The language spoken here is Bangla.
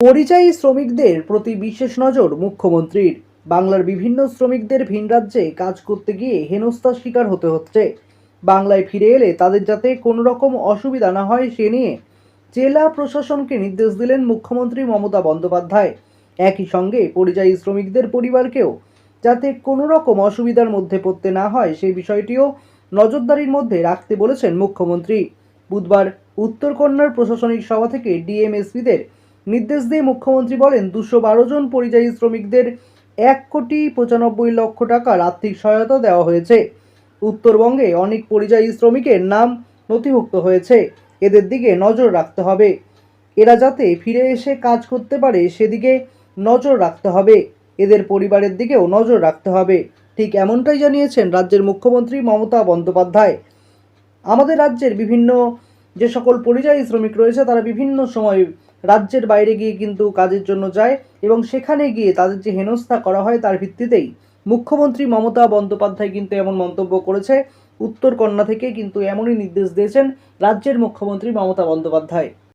পরিযায়ী শ্রমিকদের প্রতি বিশেষ নজর মুখ্যমন্ত্রীর। বাংলার বিভিন্ন শ্রমিকদের ভিন রাজ্যে কাজ করতে গিয়ে হেনস্থার শিকার হতে হচ্ছে। বাংলায় ফিরে এলে তাদের যাতে কোনো রকম অসুবিধা না হয় সে নিয়ে জেলা প্রশাসনকে নির্দেশ দিলেন মুখ্যমন্ত্রী মমতা বন্দ্যোপাধ্যায়। একই সঙ্গে পরিযায়ী শ্রমিকদের পরিবারকেও যাতে কোনো রকম অসুবিধার মধ্যে পড়তে না হয় সেই বিষয়টিও নজরদারির মধ্যে রাখতে বলেছেন মুখ্যমন্ত্রী। বুধবার উত্তরকন্যার প্রশাসনিক সভা থেকে ডিএমএসপিদের নির্দেশ দিয়ে মুখ্যমন্ত্রী বলেন 212 জন পরিযায়ী শ্রমিকদের 1,95,00,000 টাকার আর্থিক সহায়তা দেওয়া হয়েছে। উত্তরবঙ্গে অনেক পরিযায়ী শ্রমিকের নাম নথিভুক্ত হয়েছে, এদের দিকে নজর রাখতে হবে। এরা যাতে ফিরে এসে কাজ করতে পারে সেদিকে নজর রাখতে হবে, এদের পরিবারের দিকেও নজর রাখতে হবে। ঠিক এমনটাই জানিয়েছেন রাজ্যের মুখ্যমন্ত্রী মমতা বন্দ্যোপাধ্যায়। আমাদের রাজ্যের বিভিন্ন যে সকল পরিযায়ী শ্রমিক রয়েছে তারা বিভিন্ন সময় রাজ্যের বাইরে গিয়ে কিন্তু কাজের জন্য যায় এবং সেখানে গিয়ে তাদের যে হেনস্থা করা হয় তার ভিত্তিতেই মুখ্যমন্ত্রী মমতা বন্দ্যোপাধ্যায় কিন্তু এমন মন্তব্য করেছে। উত্তরকন্যা থেকে কিন্তু এমনই নির্দেশ দিয়েছেন রাজ্যের মুখ্যমন্ত্রী মমতা বন্দ্যোপাধ্যায়।